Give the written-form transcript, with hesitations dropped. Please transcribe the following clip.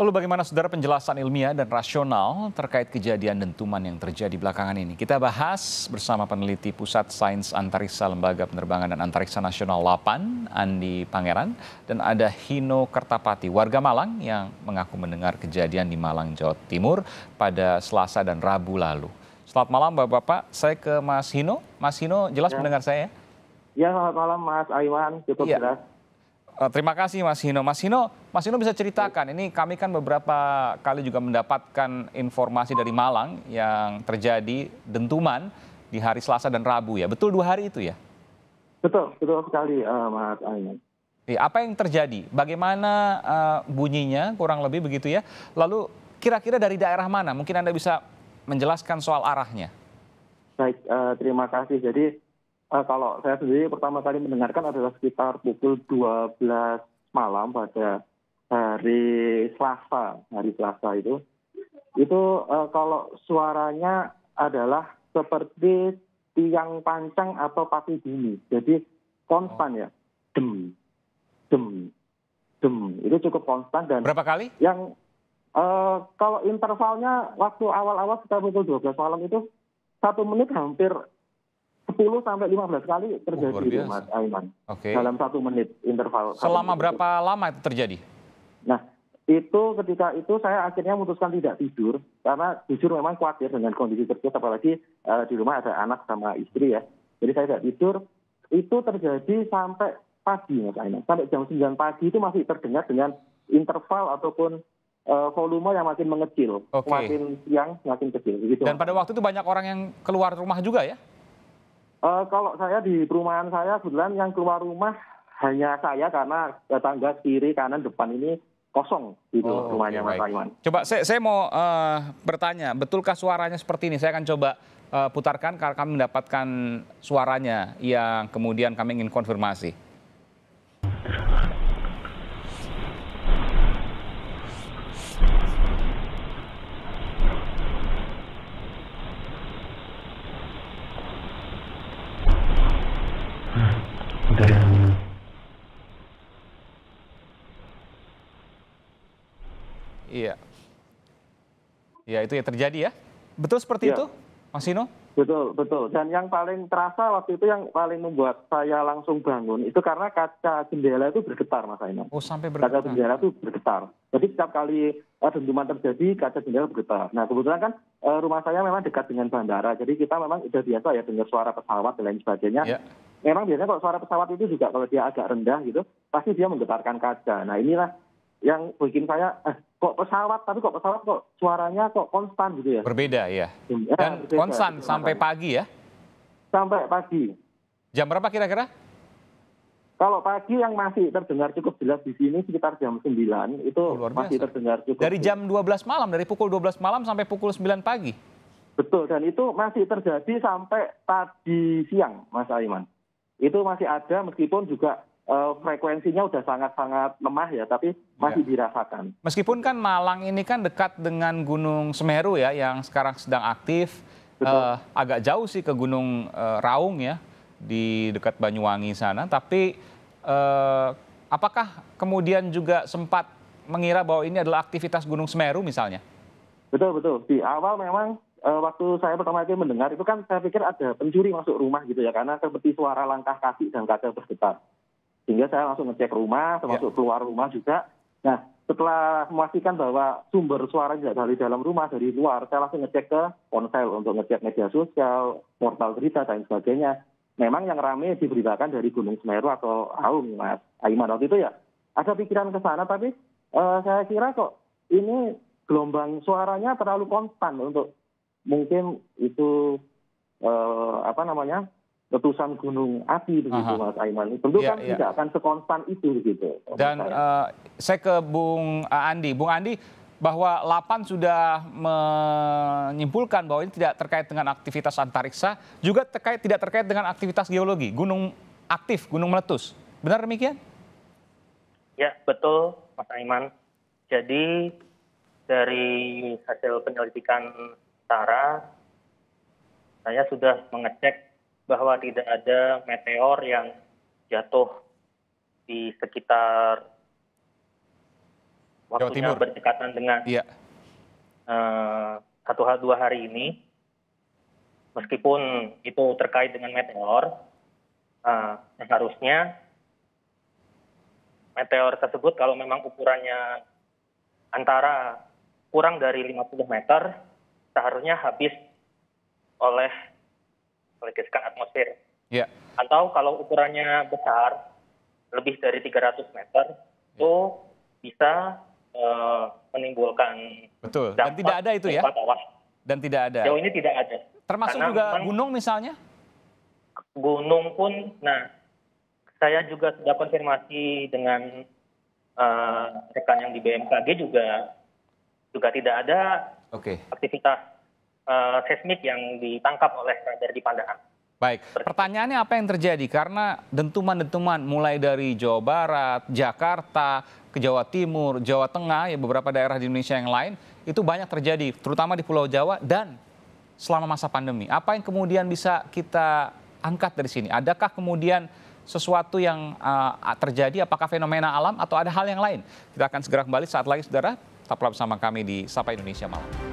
Lalu bagaimana saudara penjelasan ilmiah dan rasional terkait kejadian dentuman yang terjadi belakangan ini? Kita bahas bersama peneliti Pusat Sains Antariksa Lembaga Penerbangan dan Antariksa Nasional LAPAN, Andi Pangeran, dan ada Hino Kertapati, warga Malang yang mengaku mendengar kejadian di Malang, Jawa Timur pada Selasa dan Rabu lalu. Selamat malam Bapak-Bapak, saya ke Mas Hino. Mas Hino jelas mendengar saya? Ya, selamat malam Mas Aiwan, cukup jelas. Terima kasih Mas Hino. Mas Hino bisa ceritakan, ini kami kan beberapa kali juga mendapatkan informasi dari Malang yang terjadi dentuman di hari Selasa dan Rabu ya. Betul 2 hari itu ya? Betul sekali Mas Aiwan. Apa yang terjadi? Bagaimana bunyinya kurang lebih begitu ya? Lalu kira-kira dari daerah mana? Mungkin Anda bisa menjelaskan soal arahnya. Baik, terima kasih. Jadi kalau saya sendiri pertama kali mendengarkan adalah sekitar pukul 12 malam pada hari Selasa itu. Itu kalau suaranya adalah seperti tiang pancang atau pati bumi. Jadi konstan ya. Dem, dem, dem. Itu cukup konstan. Dan berapa kali? Yang kalau intervalnya waktu awal-awal sekitar pukul 12 malam itu 1 menit hampir 10 sampai 15 kali terjadi itu Mas Aiman. Dalam 1 menit interval. Selama berapa lama itu terjadi? Nah, ketika itu saya akhirnya memutuskan tidak tidur karena jujur memang khawatir dengan kondisi tersebut, apalagi di rumah ada anak sama istri ya. Jadi saya tidak tidur. Itu terjadi sampai pagi Mas Aiman. Sampai jam 9 pagi itu masih terdengar dengan interval ataupun volume yang makin mengecil. Makin siang makin kecil. Begitu, dan pada waktu itu banyak orang yang keluar rumah juga ya? Kalau saya di perumahan saya kebetulan yang keluar rumah hanya saya karena tangga kiri kanan depan ini kosong gitu rumahnya Mas Aiman. Coba saya mau bertanya, betulkah suaranya seperti ini? Saya akan coba putarkan karena kami mendapatkan suaranya yang kemudian kami ingin konfirmasi. Iya. Ya, itu yang terjadi ya. Betul seperti itu, Mas Hino? Betul. Dan yang paling terasa waktu itu yang paling membuat saya langsung bangun itu karena kaca jendela itu bergetar, Mas Aiman. Oh, sampai bergetar. Kaca jendela itu bergetar. Jadi setiap kali dentuman terjadi, kaca jendela bergetar. Nah, kebetulan kan rumah saya memang dekat dengan bandara. Jadi kita memang sudah biasa ya dengar suara pesawat dan lain sebagainya. Ya. Memang biasanya kalau suara pesawat itu juga kalau dia agak rendah gitu, pasti dia menggetarkan kaca. Nah, inilah yang bikin saya kok pesawat kok suaranya kok konstan gitu ya. Berbeda ya. Dan konstan sampai pagi ya? Sampai pagi. Jam berapa kira-kira? Kalau pagi yang masih terdengar cukup jelas di sini sekitar jam 9 itu masih terdengar cukup. Dari jam 12 malam, dari pukul 12 malam sampai pukul 9 pagi? Betul, dan itu masih terjadi sampai tadi siang Mas Aiman. Itu masih ada meskipun juga frekuensinya udah sangat-sangat lemah ya, tapi masih dirasakan. Meskipun kan Malang ini kan dekat dengan Gunung Semeru ya, yang sekarang sedang aktif. Agak jauh sih ke Gunung Raung ya, di dekat Banyuwangi sana. Tapi apakah kemudian juga sempat mengira bahwa ini adalah aktivitas Gunung Semeru misalnya? Betul. Di awal memang waktu saya pertama kali mendengar itu kan saya pikir ada pencuri masuk rumah gitu ya, karena seperti suara langkah kaki dan kaca bergetar. Sehingga saya langsung ngecek rumah, termasuk keluar rumah juga. Nah, setelah memastikan bahwa sumber suara tidak dari dalam rumah, dari luar, saya langsung ngecek ke ponsel untuk ngecek media sosial, portal berita, dan sebagainya. Memang yang ramai diberitakan dari Gunung Semeru atau Raung, Mas Aiman. Waktu itu ya, ada pikiran ke sana, tapi saya kira kok ini gelombang suaranya terlalu konstan untuk mungkin itu letusan gunung api begitu Mas Aiman. Tentu kan tidak akan sekonstan itu begitu. Dan saya ke Bung Andi. Bung Andi, bahwa LAPAN sudah menyimpulkan bahwa ini tidak terkait dengan aktivitas antariksa, juga tidak terkait dengan aktivitas geologi, gunung aktif, gunung meletus. Benar demikian? Ya, betul Mas Aiman. Jadi dari hasil penyelidikan sementara, saya sudah mengecek bahwa tidak ada meteor yang jatuh di sekitar waktunya Timur. berdekatan dengan Iya. 1-2 hari ini, meskipun itu terkait dengan meteor, seharusnya meteor tersebut kalau memang ukurannya antara kurang dari 50 meter, seharusnya habis oleh gesekan atmosfer. Iya. Atau kalau ukurannya besar, lebih dari 300 meter, itu bisa menimbulkan Betul. Dan tidak ada itu ya? gempa bawah. Dan tidak ada. Jauh ini tidak ada. Termasuk Karena juga memang gunung misalnya? gunung pun, nah saya juga sudah konfirmasi dengan rekan yang di BMKG juga tidak ada Oke. aktivitas seismik yang ditangkap oleh radar di Pandaan. Baik, pertanyaannya apa yang terjadi? Karena dentuman-dentuman mulai dari Jawa Barat, Jakarta, ke Jawa Timur, Jawa Tengah, ya beberapa daerah di Indonesia yang lain, itu banyak terjadi, terutama di Pulau Jawa dan selama masa pandemi. Apa yang kemudian bisa kita angkat dari sini? Adakah kemudian sesuatu yang terjadi, apakah fenomena alam atau ada hal yang lain? Kita akan segera kembali saat lagi, saudara. Tetaplah bersama kami di Sapa Indonesia Malam.